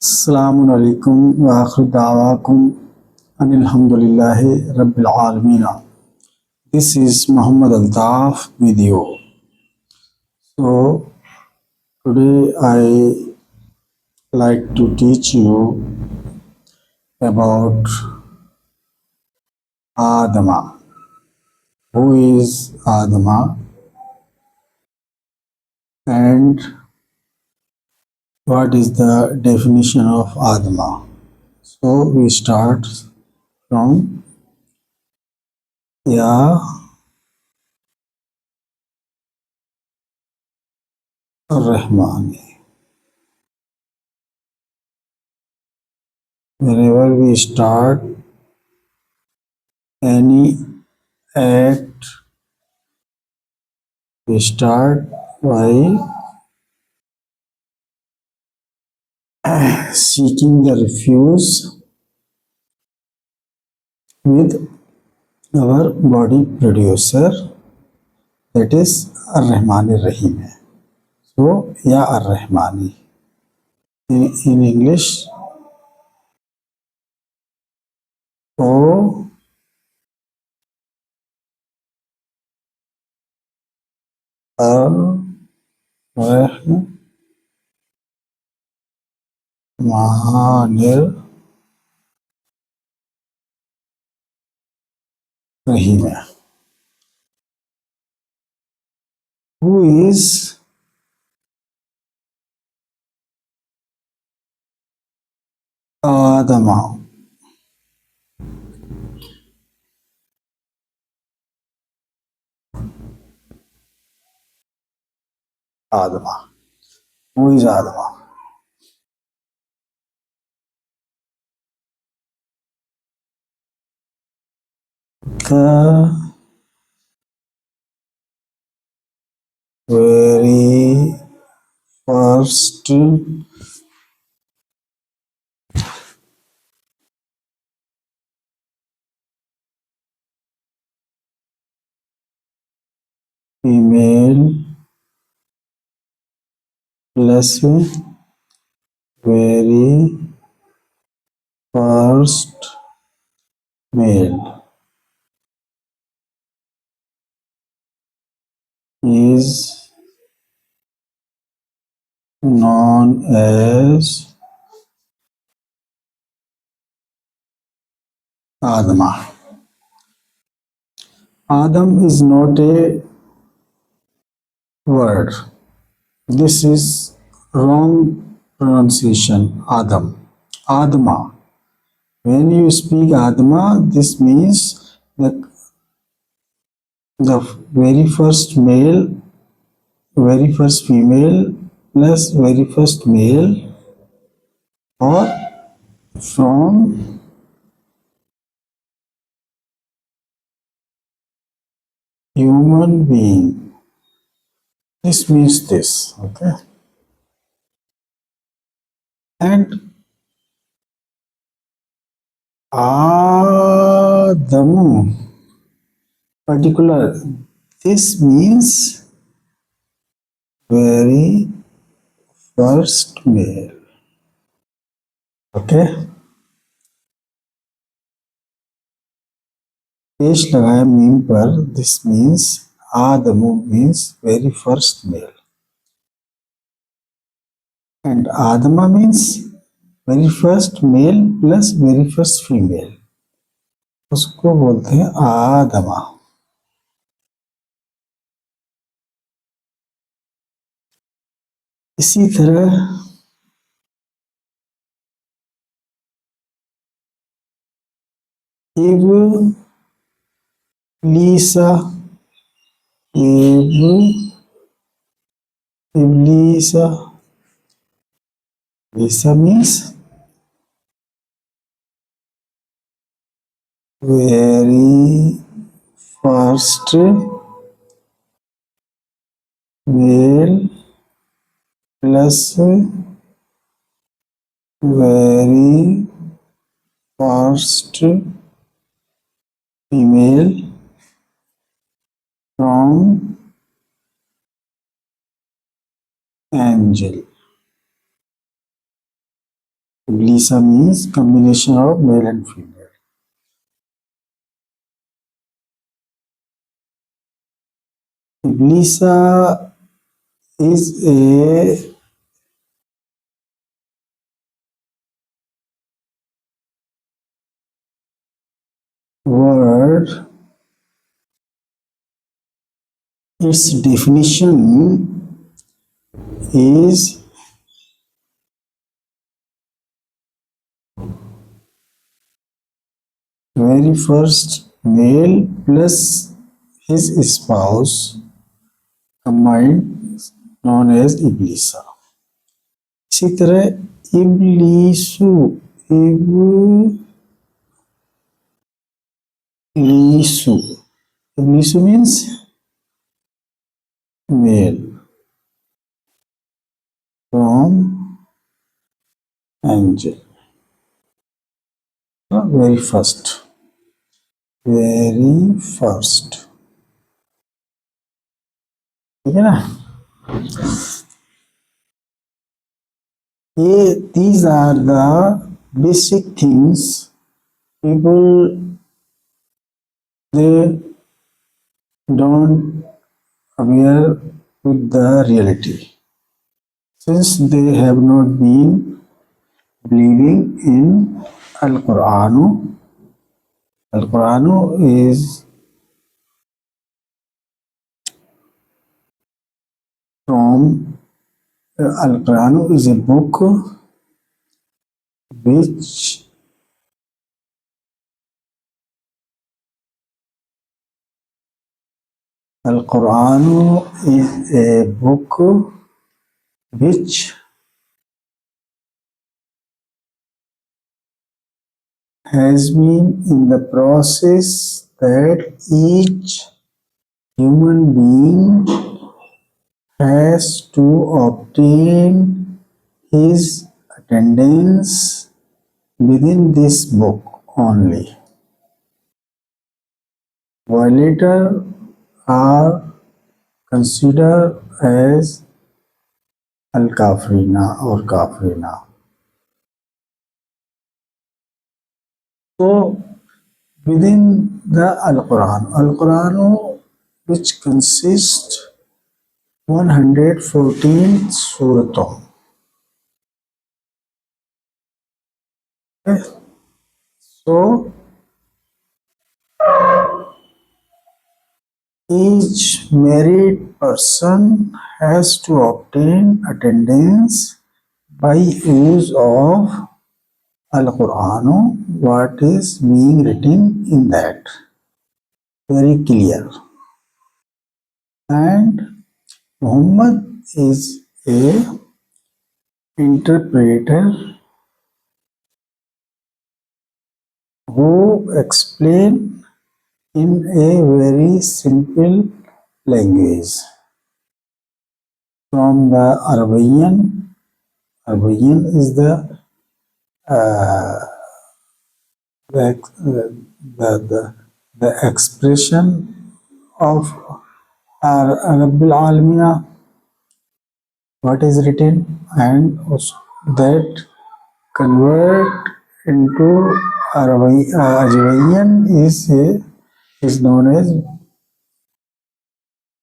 अस्सलामुअलैकुम व आखिर दावाकुम अनिल हम्दुलिल्लाहि रब्बिल आलमीन. This is Muhammad Altaf with you. So today I like to teach you about Adama. Who is Adama and what is the definition of Adama? So we start from Ya Rahmani. Whenever we start any act, we start by seeking the refuge with our body producer, that is Ar-Rahman Ar-Rahim. So, Ya Ar-Rahmani. In English, O Ar-Rahman Ar-Rahim. Who is Adama? Adama. Who is Adama? The very first female plus very first male is known as Adama. Adam is not a word. This is wrong pronunciation. Adam. Adama. When you speak Adama, this means the very first male, very first female plus very first male, or from human being. This means this, okay? And Adamu, particular, this means very first male, okay? पेश लगाया meme पर. This means Adamu means very first male, and Adama means very first male plus very first female. उसको बोलते हैं आदमा. इसी तरह इब्लीसा, इब्लीसा, Lisa means very first male plus very first female from angel. Iblisa means combination of male and female. Iblisa is a word. Its definition is very first male plus his spouse combined known as Iblisa. इसी तरह इबलीसु इबलीसु इबलीसु means male from angel. Very first ठीक है ना. ये these are the basic things people they don't aware with the reality since they have not been believing in Al-Qur'anu. Al-Qur'anu is from Al-Qur'anu is a book which Al-Qur'anu is a book which has been in the process that each human being has to obtain his attendance within this book only. Violator are considered as al-kafirina or kafirina. So within the Al-Quran which consists 114 surah. Okay. So each married person has to obtain attendance by use of Al-Quran, what is being written in that. Very clear. And Muhammad is a interpreter who explain in a very simple language from the Arabian. Arabian is the expression of Rabbil Alamina, what is written, and also that convert into Ajwayan is known as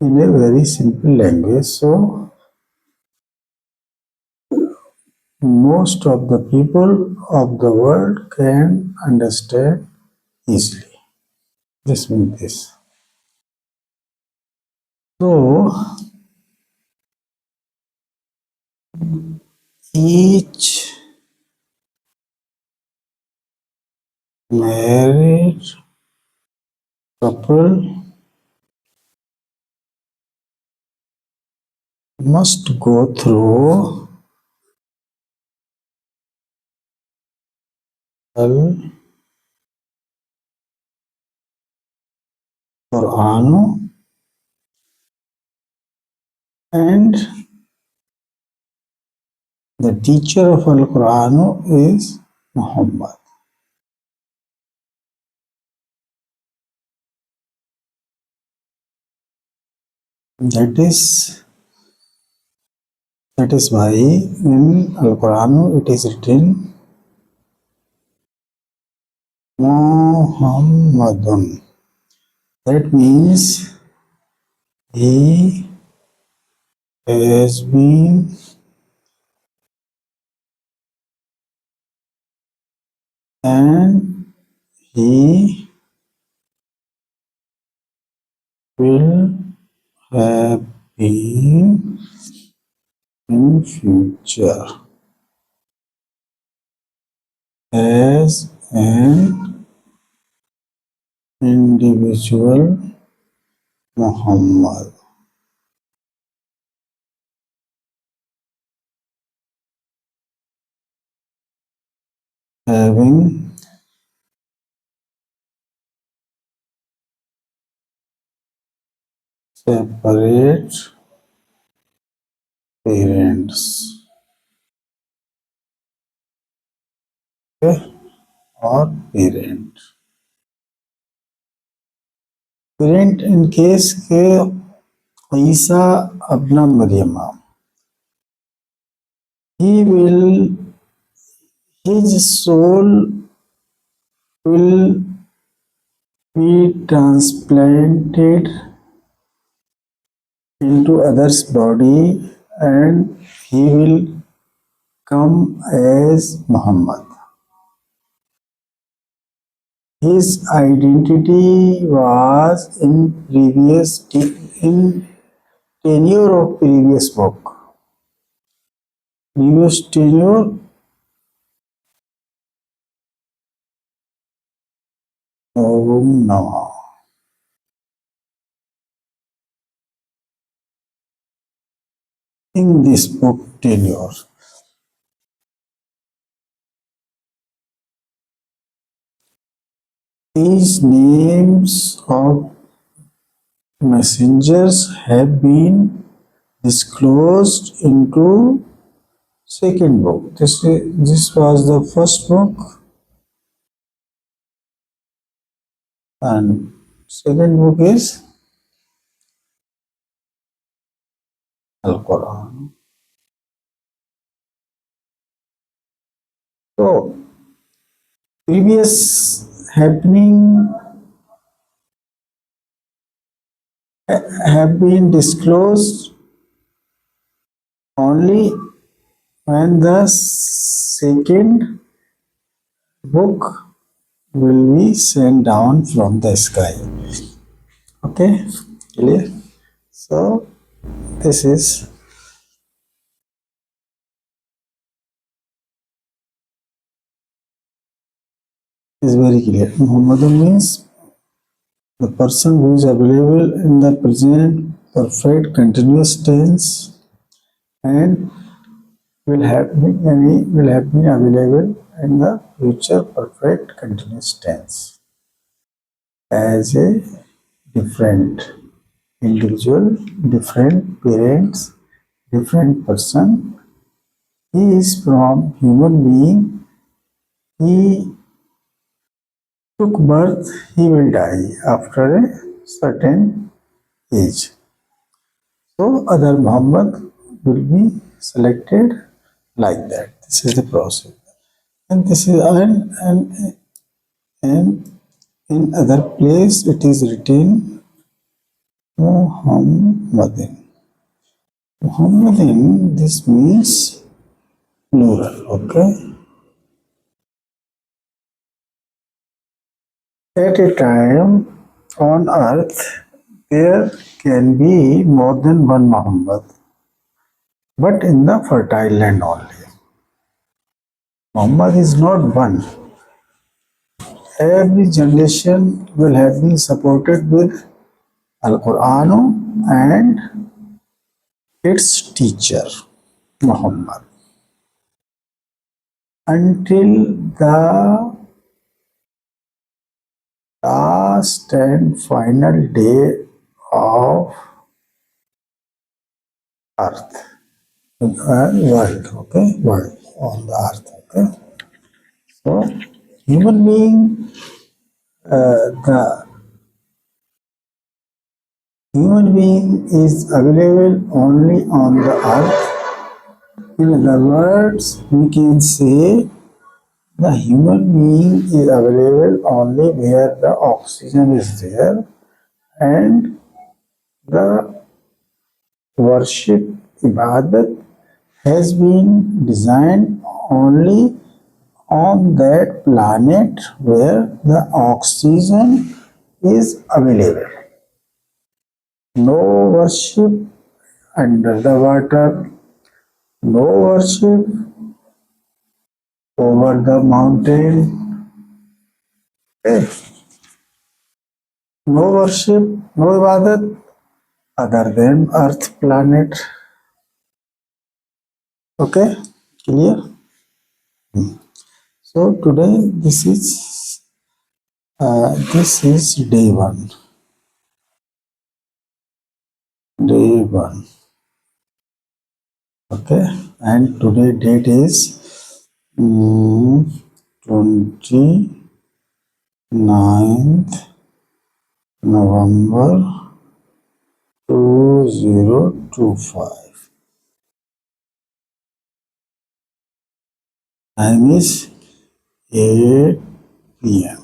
in a very simple language. So most of the people of the world can understand easily. This means this. So each married couple must go through Al-Quran, and the teacher of Al-Quran is Muhammad. That is why in Al-Quran it is written Muhammadun. That means he has been and he will have been in future as an individual Muhammad, having separate parents, okay, or parent. Parent in case के ईसा अपना मरियमा, he will, his soul will be transplanted into others body and he will come as Muhammad. His identity was in tenure of previous book. Previous tenure, oh no. In this book tenure, these names of messengers have been disclosed into second book. This was the first book and second book is Al-Quran. So previous happening have been disclosed only when the second book will be sent down from the sky. Okay, clear? So this is very clear. Muhammadun means the person who is available in the present perfect continuous tense and will have been available in the future perfect continuous tense as a different individual, different parents, different person. He is from human being. He took birth, he will die after a certain age. So other Muhammad will be selected like that. This is the process. And this is and in other place it is written Muhammadin. Muhammadin, this means plural, okay? At a time on earth, there can be more than one Muhammad, but in the fertile land only. Muhammad is not one. Every generation will have been supported with Al-Quran and its teacher, Muhammad. Until the last and final day of earth, world, okay, world on the earth, okay. So, human being, the human being is available only on the earth. In other words, we can say The human being is available only where the oxygen is there, and the worship ibadat has been designed only on that planet where the oxygen is available. No worship under the water, no worship over the mountain, okay? No worship, no ibadat other than earth planet. Okay, clear? So today this is day one. Day one. Okay, and today date is 29th November 2025. Time is 8 p.m.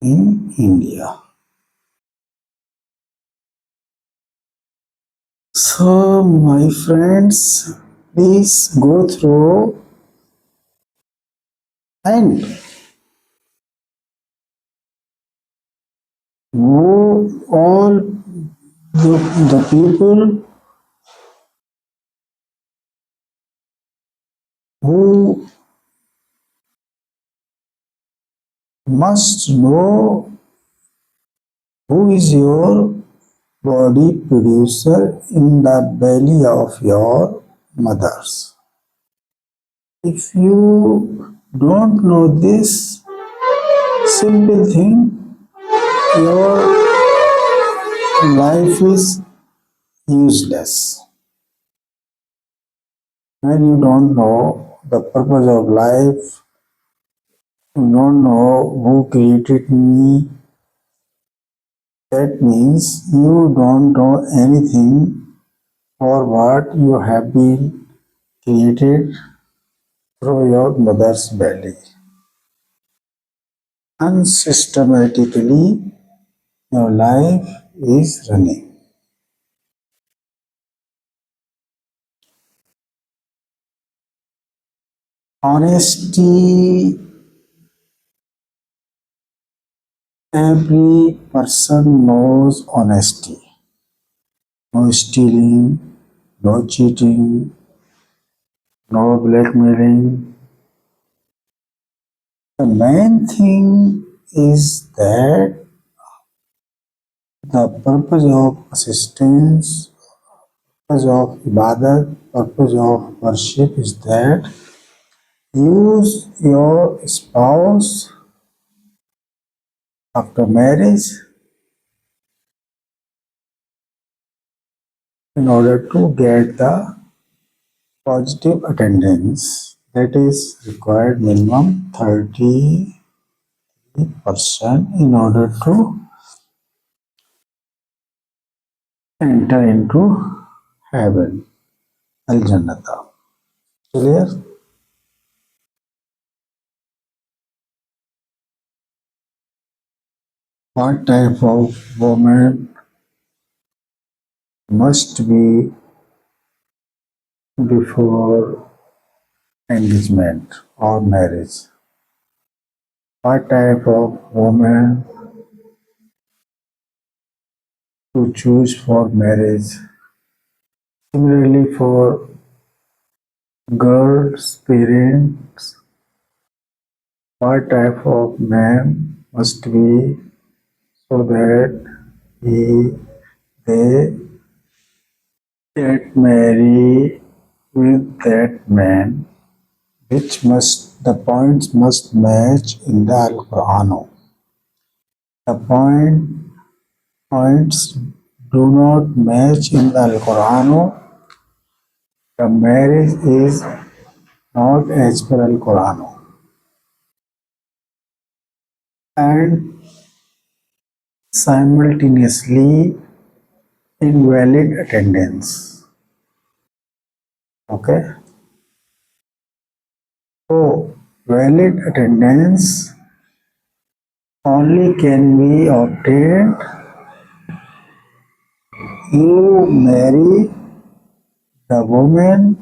In India. So, my friends, please go through and who all the people who must know who is your body producer in the belly of your mothers. If you don't know this simple thing, your life is useless. When you don't know the purpose of life, you don't know who created me, that means you don't know anything for what you have been created through your mother's belly. Unsystematically, your life is running. Honesty, every person knows honesty. No stealing, no cheating, no blackmailing. The main thing is that the purpose of assistance, purpose of ibadat, purpose of worship is that use your spouse after marriage in order to get the positive attendance, that is required minimum 30% in order to enter into heaven, Al Jannata. Clear? What type of woman must be before engagement or marriage? What type of woman to choose for marriage? Similarly, for girls' parents, what type of man must be so that he they get married with that man, which must the points must match in the Al Quran. The points do not match in the Al Quran. The marriage is not as per Al Quran. And and simultaneously invalid attendance. Okay. So valid attendance only can be obtained you marry the woman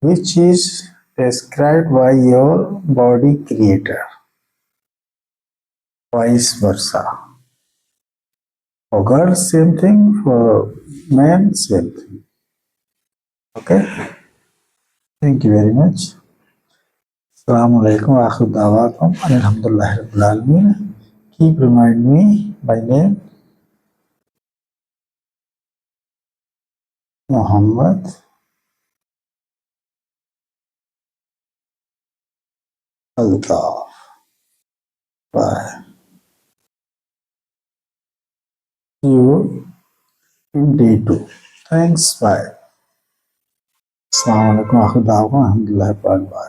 which is described by your body creator, vice versa. For girls, same thing, for men, same thing. Okay, thank you very much. Assalamu alaikum wa akhir alhamdulillah rabbil alamin. Keep remind me by name Muhammad Altaf. Bye. See you in day 2. Thanks. Bye. Assalamu alaikum wa akhir alhamdulillah rabbil alamin.